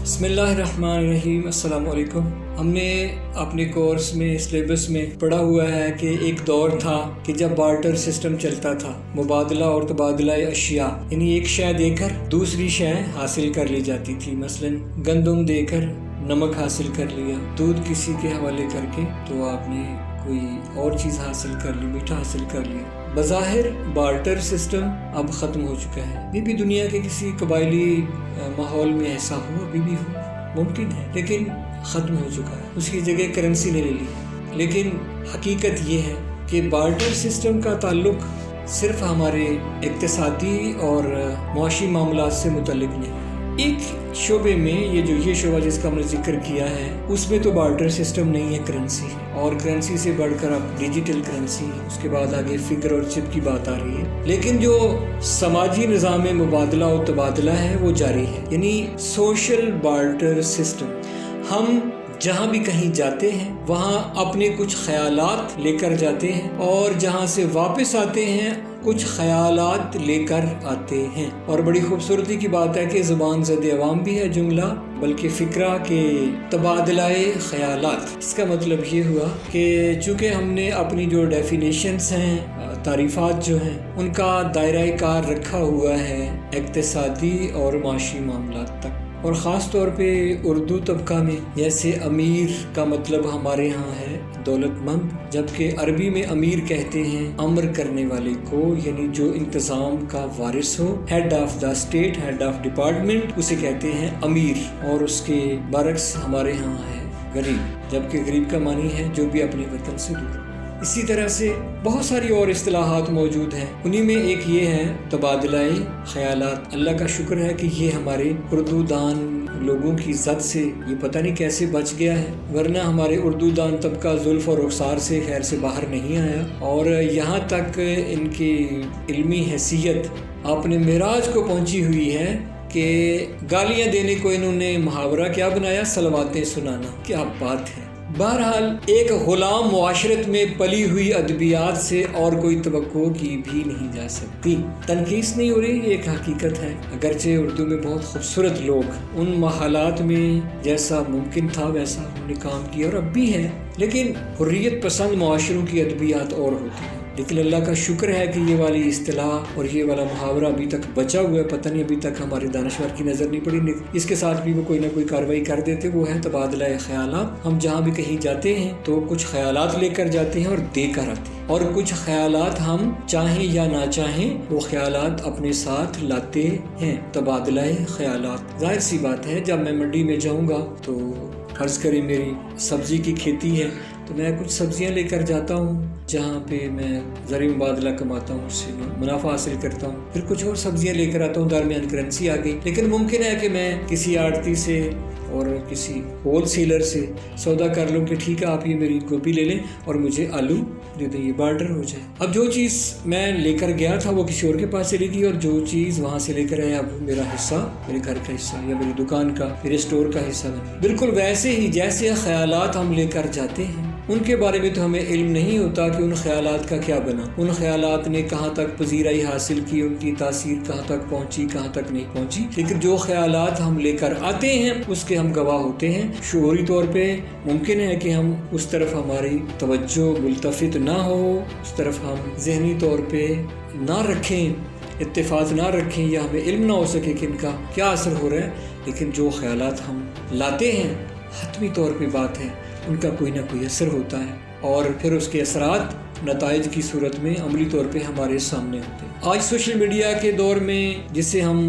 بسم اللہ الرحمن الرحیم۔ السلام علیکم۔ ہم نے اپنے کورس میں سلیبس میں پڑھا ہوا ہے کہ ایک دور تھا کہ جب بارٹر سسٹم چلتا تھا، مبادلہ اور تبادلہ اشیاء، یعنی ایک شے دے کر دوسری شے حاصل کر لی جاتی تھی۔ مثلا گندم دے کر نمک حاصل کر لیا، دودھ کسی کے حوالے کر کے تو آپ نے کوئی اور چیز حاصل کر لی، میٹھا حاصل کر لیا۔ بظاہر بارٹر سسٹم اب ختم ہو چکا ہے۔ ابھی بھی دنیا کے کسی قبائلی ماحول میں ایسا ہو، ابھی بھی ہو، ممکن ہے، لیکن ختم ہو چکا ہے۔ اس کی جگہ کرنسی نے لے لی ہے۔ لیکن حقیقت یہ ہے کہ بارٹر سسٹم کا تعلق صرف ہمارے اقتصادی اور معاشی معاملات سے متعلق نہیں۔ ایک شعبے میں یہ شعبہ جس کا ہم نے ذکر کیا ہے، اس میں تو بارٹر سسٹم نہیں ہے، کرنسی ہے، اور کرنسی سے بڑھ کر اب ڈیجیٹل کرنسی، اس کے بعد آگے فگر اور چپ کی بات آ رہی ہے۔ لیکن جو سماجی نظام مبادلہ و تبادلہ ہے وہ جاری ہے، یعنی سوشل بارٹر سسٹم۔ ہم جہاں بھی کہیں جاتے ہیں وہاں اپنے کچھ خیالات لے کر جاتے ہیں، اور جہاں سے واپس آتے ہیں کچھ خیالات لے کر آتے ہیں۔ اور بڑی خوبصورتی کی بات ہے کہ زبان زد عوام بھی ہے جملہ، بلکہ فکرہ کے تبادلہ خیالات۔ اس کا مطلب یہ ہوا کہ چونکہ ہم نے اپنی جو ڈیفینیشنز ہیں، تعریفات جو ہیں، ان کا دائرہ کار رکھا ہوا ہے اقتصادی اور معاشی معاملات تک، اور خاص طور پہ اردو طبقہ میں جیسے امیر کا مطلب ہمارے ہاں ہے دولت مند، جبکہ عربی میں امیر کہتے ہیں امر کرنے والے کو، یعنی جو انتظام کا وارث ہو، head of the state, head of department, اسے کہتے ہیں امیر۔ اور اس کے برعکس ہمارے ہاں ہے غریب، جبکہ غریب کا معنی ہے جو بھی اپنے وطن سے دور۔ اسی طرح سے بہت ساری اور اصطلاحات موجود ہیں، انہی میں ایک یہ ہے تبادلہ خیالات۔ اللہ کا شکر ہے کہ یہ ہمارے اردو دان لوگوں کی زد سے یہ پتہ نہیں کیسے بچ گیا ہے، ورنہ ہمارے اردو دان طبقہ زلف اور رخسار سے خیر سے باہر نہیں آیا، اور یہاں تک ان کی علمی حیثیت اپنے معراج کو پہنچی ہوئی ہے کہ گالیاں دینے کو انہوں نے محاورہ کیا بنایا، صلواتیں سنانا۔ کیا بات ہے! بہرحال ایک غلام معاشرت میں پلی ہوئی ادبیات سے اور کوئی توقع کی بھی نہیں جا سکتی۔ تنقیص نہیں ہو رہی، یہ ایک حقیقت ہے۔ اگرچہ اردو میں بہت خوبصورت لوگ ان محالات میں جیسا ممکن تھا ویسا انہوں نے کام کیا، اور اب بھی ہے، لیکن حریت پسند معاشروں کی ادبیات اور ہوتی ہیں۔ لیکن اللہ کا شکر ہے کہ یہ والی اصطلاح اور یہ والا محاورہ ابھی تک بچا ہوا ہے، پتہ نہیں ابھی تک ہمارے دانشور کی نظر نہیں پڑی، اس کے ساتھ بھی وہ کوئی نہ کوئی کارروائی کر دیتے۔ وہ ہے تبادلہ خیالات۔ ہم جہاں بھی کہیں جاتے ہیں تو کچھ خیالات لے کر جاتے ہیں اور دے کر آتے ہیں، اور کچھ خیالات ہم چاہیں یا نہ چاہیں وہ خیالات اپنے ساتھ لاتے ہیں۔ تبادلہ خیالات، ظاہر سی بات ہے، جب میں منڈی میں جاؤں گا تو فرض کریں میری سبزی کی کھیتی ہے تو میں کچھ سبزیاں لے کر جاتا ہوں جہاں پہ میں زرعی مبادلہ کماتا ہوں، اس سے منافع حاصل کرتا ہوں، پھر کچھ اور سبزیاں لے کر آتا ہوں، درمیان کرنسی آ گئی۔ لیکن ممکن ہے کہ میں کسی آڑتی سے اور کسی ہول سیلر سے سودا کر لوں کہ ٹھیک ہے آپ یہ میری گوبھی لے لیں اور مجھے آلو دے دیں، یہ بارٹر ہو جائے۔ اب جو چیز میں لے کر گیا تھا وہ کسی اور کے پاس چلی گئی، اور جو چیز وہاں سے لے کر آیا اب میرا حصہ، میرے گھر کا حصہ یا میری دکان کا، میرے اسٹور کا حصہ بن۔ بالکل ویسے ہی جیسے خیالات ہم لے کر جاتے ہیں، ان کے بارے میں تو ہمیں علم نہیں ہوتا کہ ان خیالات کا کیا بنا، ان خیالات نے کہاں تک پذیرائی حاصل کی، ان کی تاثیر کہاں تک پہنچی، کہاں تک نہیں پہنچی۔ لیکن جو خیالات ہم لے کر آتے ہیں اس کے ہم گواہ ہوتے ہیں۔ شعوری طور پہ ممکن ہے کہ ہم اس طرف ہماری توجہ ملتفت نہ ہو، اس طرف ہم ذہنی طور پہ نہ رکھیں، اتفاق نہ رکھیں، یا ہمیں علم نہ ہو سکے کہ ان کا کیا اثر ہو رہا ہے، لیکن جو خیالات ہم لاتے ہیں حتمی طور پہ بات ہے ان کا کوئی نہ کوئی اثر ہوتا ہے، اور پھر اس کے اثرات نتائج کی صورت میں عملی طور پہ ہمارے سامنے ہوتے ہیں۔ آج سوشل میڈیا کے دور میں جسے ہم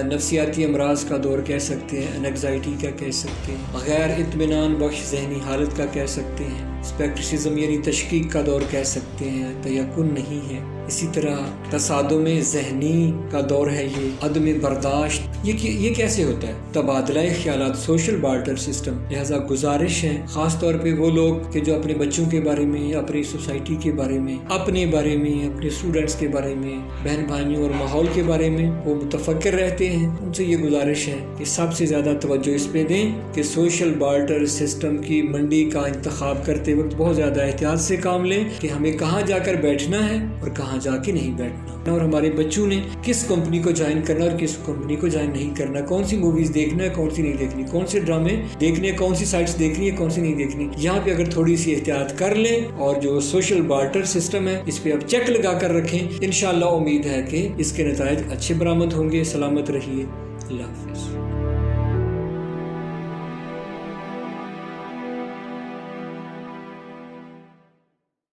نفسیاتی امراض کا دور کہہ سکتے ہیں، انگزائٹی کا کہہ سکتے ہیں، غیر اطمینان بخش ذہنی حالت کا کہہ سکتے ہیں، اسپیکٹرسزم یعنی تشکیک کا دور کہہ سکتے ہیں، تیقن نہیں ہے، اسی طرح تصادم ذہنی کا دور ہے، یہ عدم برداشت، یہ کیسے ہوتا ہے؟ تبادلہ خیالات، سوشل بارٹر سسٹم۔ لہذا گزارش ہے خاص طور پہ وہ لوگ کہ جو اپنے بچوں کے بارے میں، اپنی سوسائٹی کے بارے میں، اپنے بارے میں، اپنے اسٹوڈنٹس کے بارے میں، بہن بھائیوں اور ماحول کے بارے میں وہ متفکر رہتے ہیں، ان سے یہ گزارش ہے کہ سب سے زیادہ توجہ اس پہ دیں کہ سوشل بارٹر سسٹم کی منڈی کا انتخاب کرتے وقت بہت زیادہ احتیاط سے کام لیں کہ ہمیں کہاں جا کر بیٹھنا ہے اور کہاں جا کے نہیں بیٹھنا، اور ہمارے بچوں نے کس کمپنی کو جوائن کرنا اور کس کمپنی کو جوائن نہیں کرنا، کون سی موویز دیکھنا ہے کون سی نہیں دیکھنی، کون سے ڈرامے دیکھنے، کون سی سائٹس دیکھنی ہے کون سی نہیں دیکھنی۔ یہاں پہ اگر تھوڑی سی احتیاط کر لیں اور جو سوشل بارٹر سسٹم ہے اس پہ اب چیک لگا کر رکھیں، انشاءاللہ امید ہے کہ اس کے نتائج اچھے برآمد ہوں گے۔ سلامت رہیے، اللہ حافظ۔